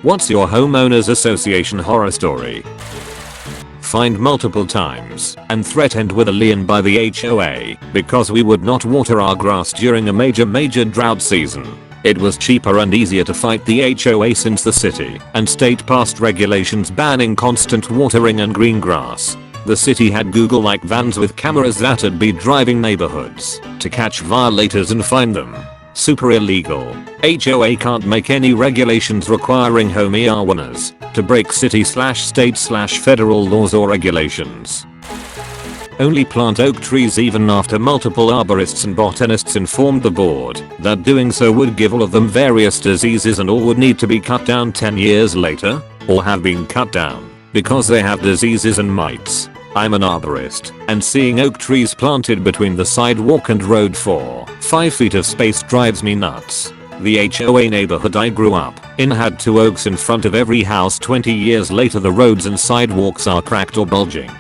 What's your homeowners association horror story? Fined multiple times and threatened with a lien by the HOA because we would not water our grass during a major drought season. It was cheaper and easier to fight the HOA since the city and state passed regulations banning constant watering and green grass. The city had Google-like vans with cameras that'd be driving neighborhoods to catch violators and fine them. Super illegal. HOA can't make any regulations requiring homeowners to break city/state/federal laws or regulations. Only plant oak trees even after multiple arborists and botanists informed the board that doing so would give all of them various diseases and all would need to be cut down 10 years later, or have been cut down because they have diseases and mites. I'm an arborist, and seeing oak trees planted between the sidewalk and road for 5 feet of space drives me nuts. The HOA neighborhood I grew up in had 2 oaks in front of every house. 20 years later the roads and sidewalks are cracked or bulging.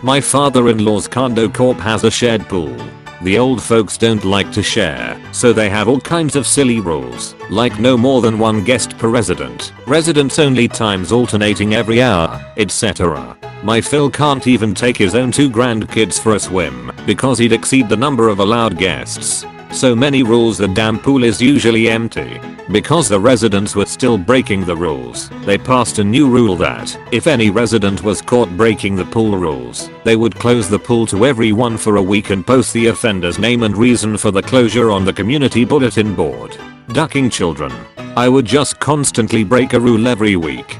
My father-in-law's condo corp has a shared pool. The old folks don't like to share, so they have all kinds of silly rules, like no more than 1 guest per resident, residents only times alternating every hour, etc. My Phil can't even take his own 2 grandkids for a swim because he'd exceed the number of allowed guests. So many rules the damn pool is usually empty. Because the residents were still breaking the rules, they passed a new rule that if any resident was caught breaking the pool rules, they would close the pool to everyone for a week and post the offender's name and reason for the closure on the community bulletin board. Ducking children. I would just constantly break a rule every week.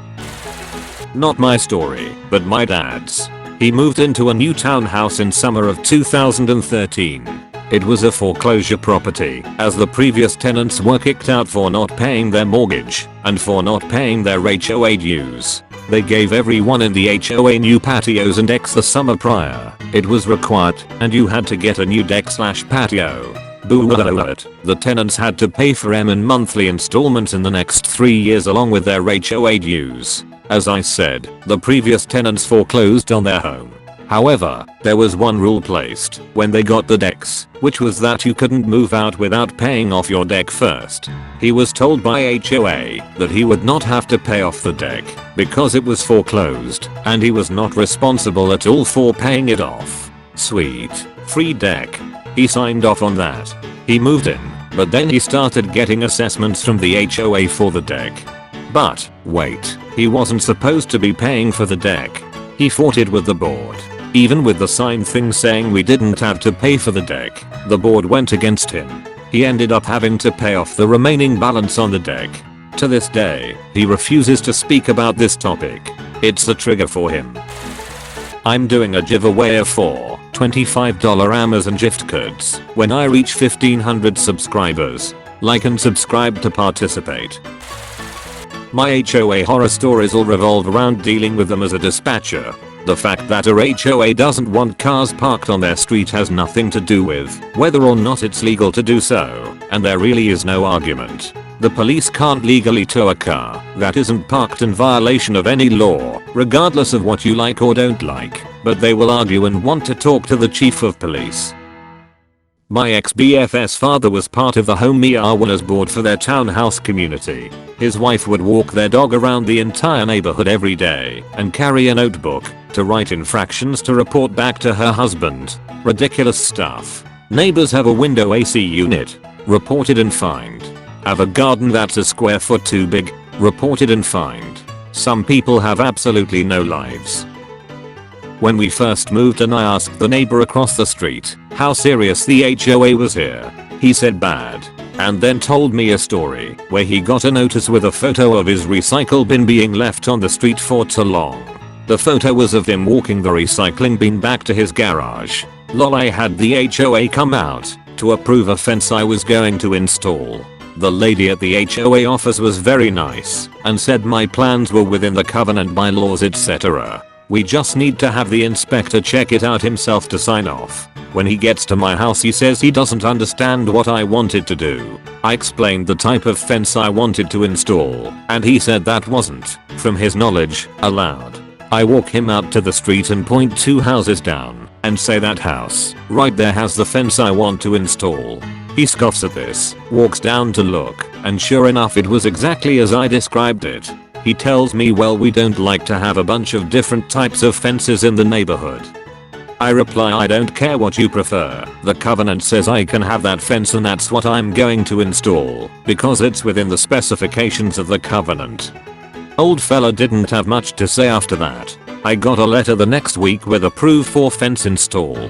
Not my story, but my dad's. He moved into a new townhouse in summer of 2013. It was a foreclosure property, as the previous tenants were kicked out for not paying their mortgage and for not paying their HOA dues. They gave everyone in the HOA new patios and decks the summer prior. It was required, and you had to get a new deck/patio. The tenants had to pay for them in monthly installments in the next 3 years along with their HOA dues. As I said, the previous tenants foreclosed on their home. However, there was one rule placed when they got the decks, which was that you couldn't move out without paying off your deck first. He was told by HOA that he would not have to pay off the deck because it was foreclosed and he was not responsible at all for paying it off. Sweet. Free deck. He signed off on that. He moved in, but then he started getting assessments from the HOA for the deck. But, wait, he wasn't supposed to be paying for the deck. He fought it with the board. Even with the signed thing saying we didn't have to pay for the deck, the board went against him. He ended up having to pay off the remaining balance on the deck. To this day, he refuses to speak about this topic. It's a trigger for him. I'm doing a giveaway of 4 $25 Amazon gift cards when I reach 1500 subscribers. Like and subscribe to participate. My HOA horror stories all revolve around dealing with them as a dispatcher. The fact that a HOA doesn't want cars parked on their street has nothing to do with whether or not it's legal to do so, and there really is no argument. The police can't legally tow a car that isn't parked in violation of any law, regardless of what you like or don't like, but they will argue and want to talk to the chief of police. My ex-BF's father was part of the homeowners board for their townhouse community. His wife would walk their dog around the entire neighborhood every day and carry a notebook to write infractions to report back to her husband. Ridiculous stuff. Neighbors have a window AC unit. Reported and fined. Have a garden that's a square foot too big. Reported and fined. Some people have absolutely no lives. When we first moved and I asked the neighbor across the street how serious the HOA was here, he said bad, and then told me a story where he got a notice with a photo of his recycle bin being left on the street for too long. The photo was of him walking the recycling bin back to his garage. Lol, I had the HOA come out to approve a fence I was going to install. The lady at the HOA office was very nice and said my plans were within the covenant bylaws, etc. We just need to have the inspector check it out himself to sign off. When he gets to my house he says he doesn't understand what I wanted to do. I explained the type of fence I wanted to install, and he said that wasn't, from his knowledge, allowed. I walk him out to the street and point 2 houses down and say that house right there has the fence I want to install. He scoffs at this, walks down to look, and sure enough it was exactly as I described it. He tells me, well, we don't like to have a bunch of different types of fences in the neighborhood. I reply, I don't care what you prefer. The covenant says I can have that fence and that's what I'm going to install, because it's within the specifications of the covenant. Old fella didn't have much to say after that. I got a letter the next week with approved for fence install.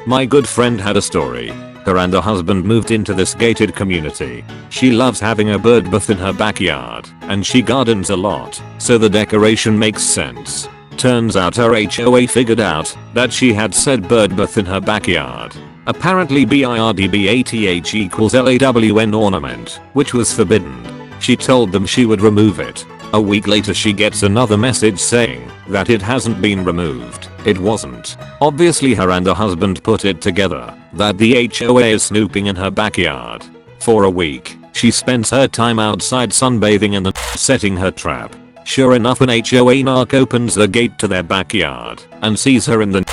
My good friend had a story. Her and her husband moved into this gated community. She loves having a bird bath in her backyard, and she gardens a lot, so the decoration makes sense. Turns out her HOA figured out that she had said bird bath in her backyard. Apparently BIRDBATH equals LAWN ornament, which was forbidden. She told them she would remove it. A week later she gets another message saying that it hasn't been removed. It wasn't. Obviously her and her husband put it together that the HOA is snooping in her backyard. For a week, she spends her time outside sunbathing and setting her trap. Sure enough, an HOA narc opens the gate to their backyard and sees her in the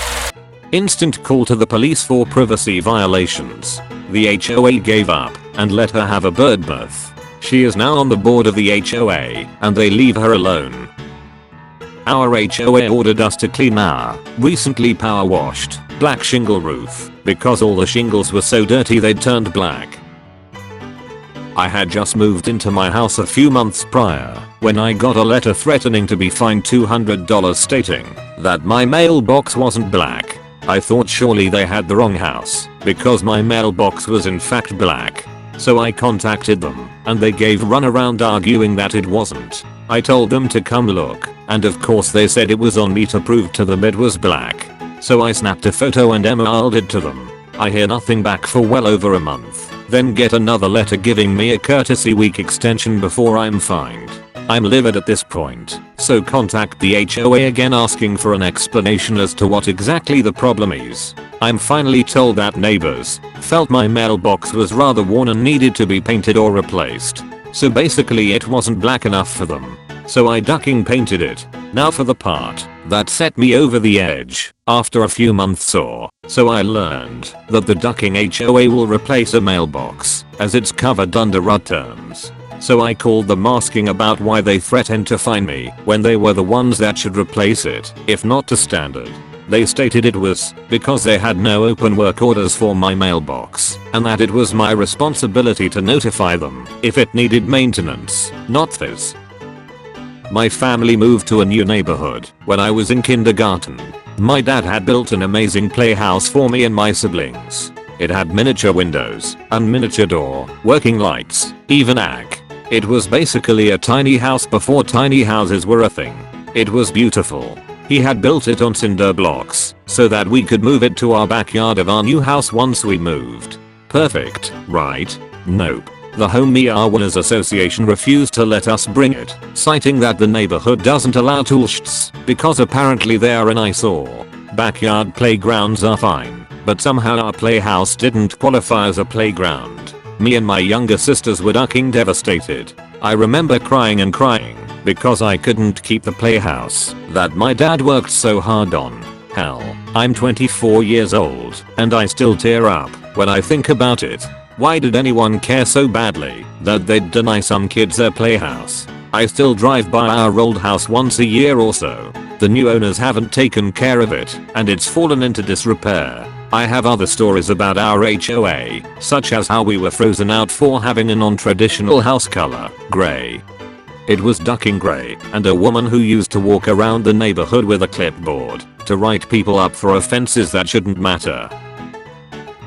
instant call to the police for privacy violations. The HOA gave up and let her have a bird bath. She is now on the board of the HOA and they leave her alone. Our HOA ordered us to clean our recently power washed black shingle roof because all the shingles were so dirty they turned black. I had just moved into my house a few months prior when I got a letter threatening to be fined $200 stating that my mailbox wasn't black. I thought surely they had the wrong house because my mailbox was in fact black. So I contacted them and they gave runaround arguing that it wasn't. I told them to come look and of course they said it was on me to prove to them it was black. So I snapped a photo and emailed it to them. I hear nothing back for well over a month. Then get another letter giving me a courtesy week extension before I'm fined. I'm livid at this point, so contact the HOA again asking for an explanation as to what exactly the problem is. I'm finally told that neighbors felt my mailbox was rather worn and needed to be painted or replaced. So basically it wasn't black enough for them. So I ducking painted it. Now for the part that set me over the edge. After a few months or so I learned that the ducking HOA will replace a mailbox as it's covered under RUD terms. So I called them asking about why they threatened to fine me when they were the ones that should replace it if not to standard. They stated it was because they had no open work orders for my mailbox and that it was my responsibility to notify them if it needed maintenance, not theirs. My family moved to a new neighborhood when I was in kindergarten. My dad had built an amazing playhouse for me and my siblings. It had miniature windows, a miniature door, working lights, even AC. It was basically a tiny house before tiny houses were a thing. It was beautiful. He had built it on cinder blocks so that we could move it to our backyard of our new house once we moved. Perfect, right? Nope. The Homeowners Association refused to let us bring it, citing that the neighborhood doesn't allow toolsheds because apparently they are an eyesore. Backyard playgrounds are fine, but somehow our playhouse didn't qualify as a playground. Me and my younger sisters were ducking devastated. I remember crying and crying because I couldn't keep the playhouse that my dad worked so hard on. Hell, I'm 24 years old and I still tear up when I think about it. Why did anyone care so badly that they'd deny some kids their playhouse? I still drive by our old house once a year or so. The new owners haven't taken care of it and it's fallen into disrepair. I have other stories about our HOA, such as how we were frozen out for having a non-traditional house color, grey. It was ducking grey and a woman who used to walk around the neighborhood with a clipboard to write people up for offenses that shouldn't matter.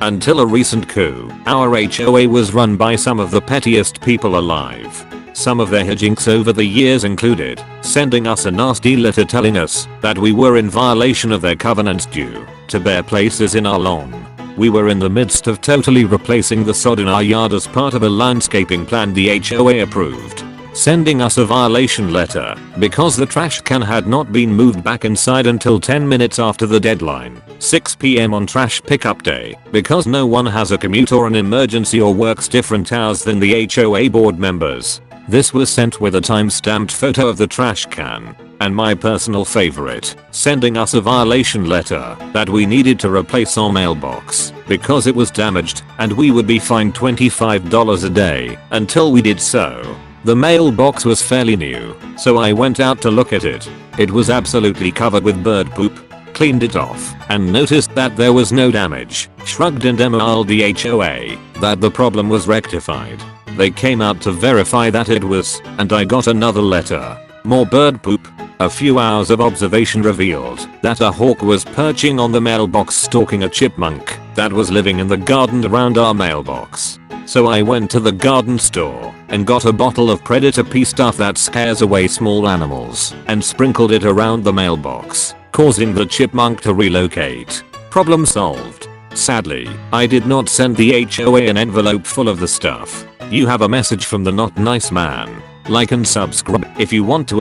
Until a recent coup, our HOA was run by some of the pettiest people alive. Some of their hijinks over the years included sending us a nasty letter telling us that we were in violation of their covenants due to bare places in our lawn. We were in the midst of totally replacing the sod in our yard as part of a landscaping plan the HOA approved, sending us a violation letter because the trash can had not been moved back inside until 10 minutes after the deadline, 6 PM on trash pickup day, because no one has a commute or an emergency or works different hours than the HOA board members. This was sent with a time-stamped photo of the trash can. and my personal favorite, sending us a violation letter that we needed to replace our mailbox because it was damaged and we would be fined $25 a day until we did so. The mailbox was fairly new, so I went out to look at it. It was absolutely covered with bird poop. Cleaned it off and noticed that there was no damage. Shrugged and emailed the HOA that the problem was rectified. They came out to verify that it was, and I got another letter. More bird poop. A few hours of observation revealed that a hawk was perching on the mailbox stalking a chipmunk that was living in the garden around our mailbox. So I went to the garden store and got a bottle of Predator P stuff that scares away small animals and sprinkled it around the mailbox, causing the chipmunk to relocate. Problem solved. Sadly, I did not send the HOA an envelope full of the stuff. You have a message from the not nice man. Like and subscribe if you want to.